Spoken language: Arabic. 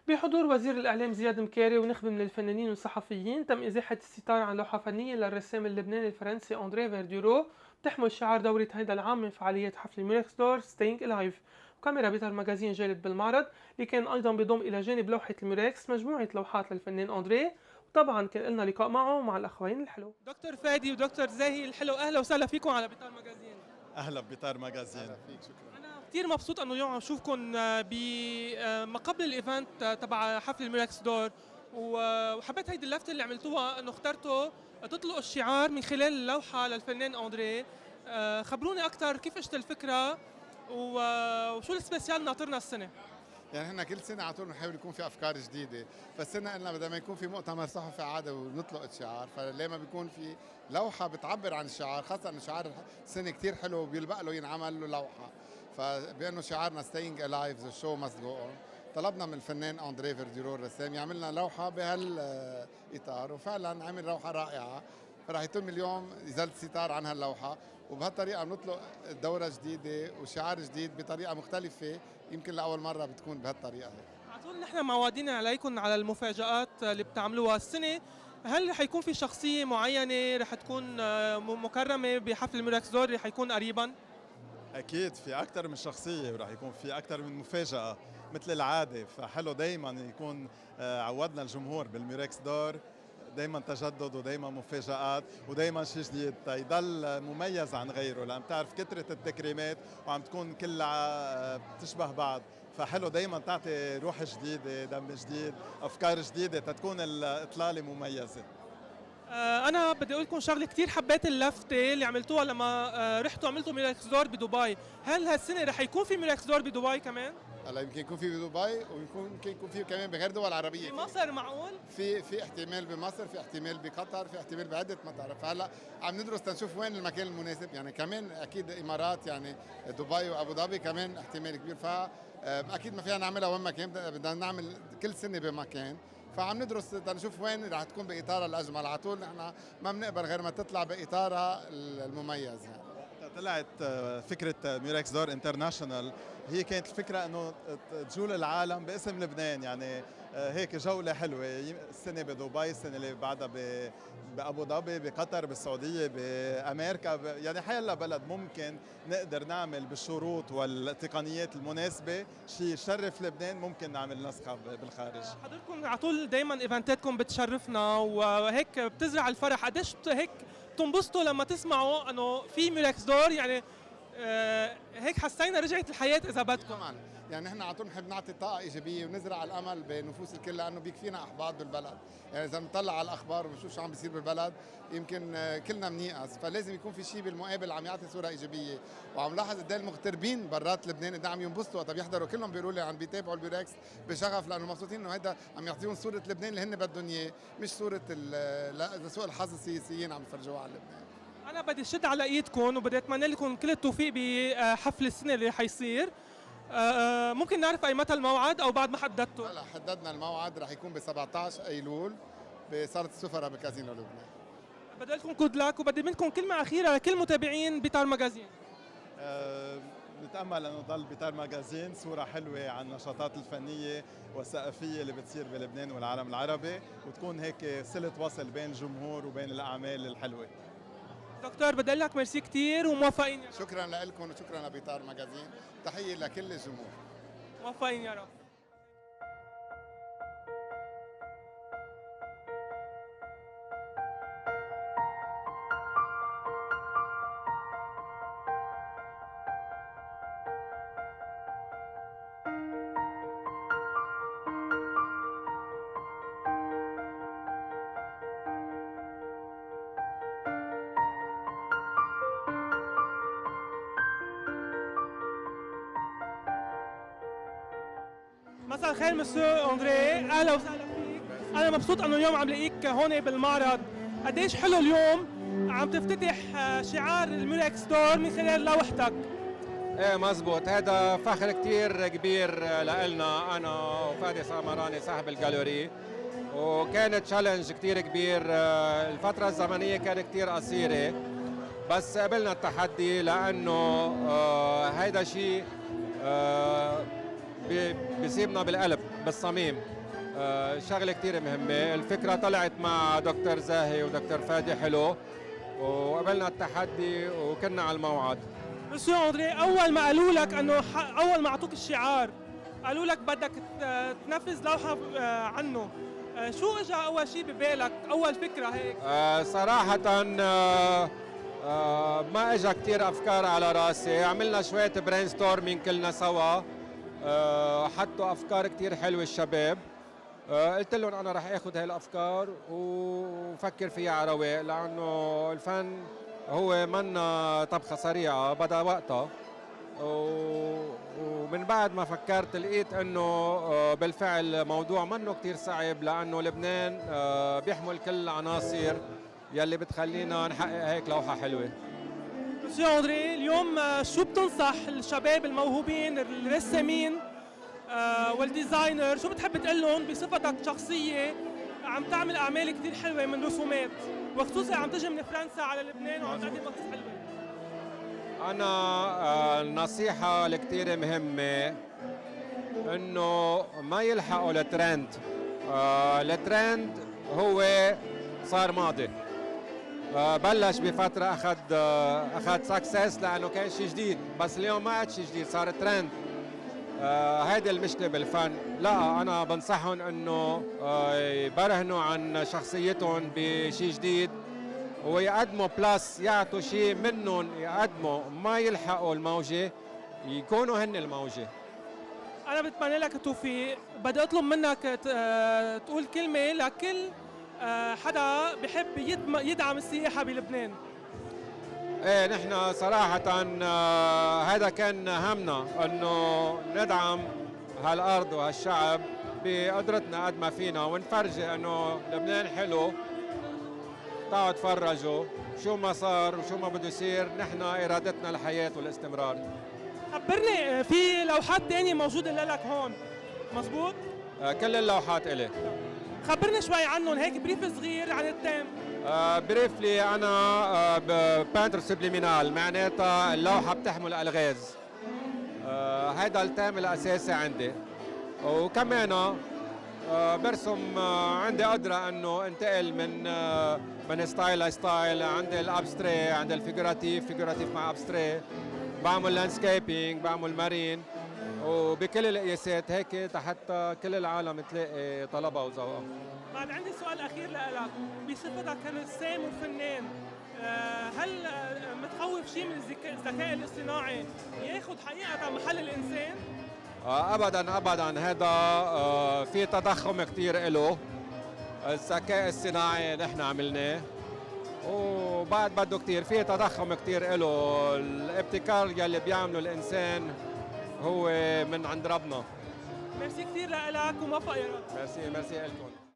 بحضور وزير الإعلام زياد مكاري ونخبة من الفنانين والصحفيين تم إزاحة الستار عن لوحة فنية للرسام اللبناني الفرنسي أندري فيرديرو بتحمل شعار دورة هيدا العام من فعاليات حفل ميركس دور ستينج لايف. وكاميرا بيتر ماجازين جالت بالمعرض اللي كان أيضا بيضم إلى جانب لوحة الميركس مجموعة لوحات للفنان أندري، وطبعا كان لنا لقاء معه مع الأخوين الحلو دكتور فادي ودكتور زاهي الحلو. أهلا وسهلا فيكم على بيتر ماجازين. اهلا ببيطار ماجازين. فيك شكرا. أنا كثير مبسوط إنه اليوم عم شوفكم ما قبل الإيفنت تبع حفل الميركس دور، وحبيت هيدي اللفتة اللي عملتوها إنه اخترتوا تطلقوا الشعار من خلال اللوحة للفنان أندري. خبروني أكثر كيف اجت الفكرة وشو السبيسيال ناطرنا السنة؟ يعني احنا كل سنه على طول بنحاول يكون في افكار جديده، فالسنه قلنا بدل ما يكون في مؤتمر صحفي عاده ونطلق الشعار، فليه ما بيكون في لوحه بتعبر عن الشعار، خاصه انه شعار السنه كثير حلو وبيلبق له ينعمل له لوحه. فبانه شعارنا staying alive the show must go on، طلبنا من الفنان اندري فيرديرو الرسام يعمل لنا لوحه بهالاطار، وفعلا عمل لوحه رائعه. فراح يتم اليوم ازاله الستار عن هاللوحه، وبهالطريقه بنطلق دوره جديده وشعار جديد بطريقه مختلفه، يمكن لاول مره بتكون بهالطريقه هيك. على طول نحن معودين عليكم على المفاجآت اللي بتعملوها السنة. هل رح يكون في شخصية معينة رح تكون مكرمة بحفل الميركس دور رح يكون قريبا؟ اكيد في اكثر من شخصيه وراح يكون في اكثر من مفاجاه مثل العاده، فحلو دائما يكون عودنا الجمهور بالميركس دور دائما تجدد ودائما مفاجآت ودائما شيء جديد تيضل مميز عن غيره، لان بتعرف كثره التكريمات وعم تكون كلها بتشبه بعض، فحلو دائما تعطي روح جديده، دم جديد، افكار جديده تتكون الاطلاله مميزه. أنا بدي أقول لكم شغلة، كتير حبيت اللفتة اللي عملتوها لما رحتوا عملتوا ميركس دور بدبي. هل هالسنة رح يكون في ميركس دور بدبي كمان؟ هلا يمكن يكون في بدبي، ويمكن يكون في كمان بغير دول عربيه. بمصر معقول؟ في احتمال بمصر، في احتمال بقطر، في احتمال بعده مطارات، فهلا عم ندرس تنشوف وين المكان المناسب، يعني كمان اكيد الامارات، يعني دبي وابو ظبي كمان احتمال كبير، فاكيد ما فينا نعملها وين ما كان، بدنا نعمل كل سنه بمكان، فعم ندرس نشوف وين رح تكون باطارها الاجمل. على طول نحن ما بنقبل غير ما تطلع باطارها المميز. يعني طلعت فكرة ميركس دور انترناشونال، هي كانت الفكرة انه تجول العالم باسم لبنان، يعني هيك جولة حلوة، السنة بدبي، السنة اللي بعدها بأبو ظبي، بقطر، بالسعودية، بأمريكا، يعني حيلا بلد ممكن نقدر نعمل بالشروط والتقنيات المناسبة شيء يشرف لبنان ممكن نعمل نسخة بالخارج. حضرتكم على طول دايما ايفنتاتكم بتشرفنا وهيك بتزرع الفرح. قديش هيك بتنبسطوا لما تسمعوا انه في ميركس دور؟ يعني هيك حسينا رجعت الحياة اذا بدكم. طبعا، يعني نحن على طول نحب نعطي طاقه ايجابيه ونزرع الامل بنفوس الكل، لانه بيكفينا احباط بالبلد. يعني اذا بنطلع على الاخبار وبنشوف شو عم بيصير بالبلد يمكن كلنا بنيأس، فلازم يكون في شيء بالمقابل عم يعطي صوره ايجابيه. وعم لاحظ قد المغتربين برات لبنان قد عم ينبسطوا وقت بيحضروا، كلهم بيقولوا لي عم بيتابعوا البيركس بشغف، لانه مبسوطين انه هيدا عم يعطيهم صوره لبنان اللي هن بدهم اياه، مش صوره سوء الحظ السياسيين عم يفرجوها على لبنان. انا بدي شد على ايدكم وبدي اتمنى لكم كل التوفيق بحفل السنة اللي حيصير. ممكن نعرف اي متى الموعد او بعد ما حددته؟ هلا حددنا الموعد، رح يكون ب 17 ايلول بصاله السفراء بكازينو لبنان. بدي لكم كود لك وبدي منكم كلمة أخيرة لكل متابعين بيتار ماجازين. نتأمل أنه ضل بيتار ماجازين صورة حلوة عن النشاطات الفنية والثقافية اللي بتصير بلبنان والعالم العربي، وتكون هيك صلة وصل بين الجمهور وبين الأعمال الحلوة. دكتور بدي أقول لك ميرسي كتير وموفقين يا رب. شكرا لكم وشكرا لبيطار ماجازين، تحية لكل الجمهور. موفقين يا رب. مساء الخير مسيو اندري، اهلا وسهلا فيك. انا مبسوط انه اليوم عم لاقيك هون بالمعرض. قديش حلو اليوم عم تفتتح شعار الميركس دور من خلال لوحتك. ايه مزبوط، هذا فخر كتير كبير لإلنا انا وفادي سامراني صاحب الجاليري، وكانت تشالنج كتير كبير. الفترة الزمنية كانت كتير قصيرة بس قبلنا التحدي، لأنه هيدا شيء بيصيبنا بالقلب بالصميم. شغله كثير مهمه. الفكره طلعت مع دكتور زاهي ودكتور فادي حلو، وقبلنا التحدي وكنا على الموعد. مسيو اندري، اول ما قالوا لك انه اول ما اعطوك الشعار قالوا لك بدك تنفذ لوحه عنه، شو اجى اول شيء ببالك، اول فكره هيك؟ صراحه ما اجى كثير افكار على راسي، عملنا شويه برين ستورمينج كلنا سوا. حطوا افكار كثير حلوه الشباب. قلت لهم انا رح اخذ هاي الافكار وفكر فيها على رواق، لانه الفن هو منا طبخه سريعه بدها وقتها. ومن بعد ما فكرت لقيت انه بالفعل موضوع منه كثير صعب، لانه لبنان بيحمل كل العناصر يلي بتخلينا نحقق هيك لوحه حلوه. مسيو اندري، اليوم شو بتنصح الشباب الموهوبين الرسامين والديزاينر، شو بتحب تقول لهم بصفتك شخصيه عم تعمل اعمال كثير حلوه من رسومات، وخصوصا عم تجي من فرنسا على لبنان وعم تقدم قصص حلوه؟ أنا النصيحة الكتير مهمة إنه ما يلحقوا الترند. الترند هو صار ماضي. بلش بفترة أخذ سكسس لأنه كان شيء جديد، بس اليوم ما عاد شيء جديد، صار ترند. هيدي المشكلة بالفن. لا، أنا بنصحهم إنه يبرهنوا عن شخصيتهم بشيء جديد ويقدموا بلس، يعطوا شيء منهم يقدموا، ما يلحقوا الموجة، يكونوا هن الموجة. أنا بتمنى لك التوفيق. بدي أطلب منك تقول كلمة لكل حدا بحب يدعم السياحة بلبنان. ايه، نحن صراحة هذا كان همنا، انه ندعم هالارض وهالشعب بقدرتنا قد ما فينا، ونفرجي انه لبنان حلو. تعالوا تفرجوا شو ما صار وشو ما بده يصير، نحن ارادتنا الحياة والاستمرار. خبرني، في لوحات تانية موجودة لك هون مزبوط؟ كل اللوحات إلي. خبرني شوي عنهم هيك بريف صغير عن التيم. بريفلي أنا بانتر سبليمينال، معناتها اللوحة بتحمل ألغاز. هيدا التيم الأساسي عندي. وكمان برسم، عندي قدرة انه انتقل من ستايل لستايل. عندي الابستري، عندي الفيجوراتيف مع ابستري، بعمل لاندسكيبينج، بعمل مارين، وبكل القياسات هيك حتى كل العالم تلاقي طلبها وذوقها. بعد عندي سؤال اخير لك، بصفتك كرسام وفنان، هل متخوف شيء من الذكاء الاصطناعي ياخذ حقيقة محل الانسان؟ ابدا ابدا، هذا في تضخم كثير له. الذكاء الصناعي نحن عملناه وبعد بده كثير، في تضخم كثير له. الابتكار يلي بيعمله الانسان هو من عند ربنا. ميرسي كثير لك وموفق يا رب. ميرسي لكم.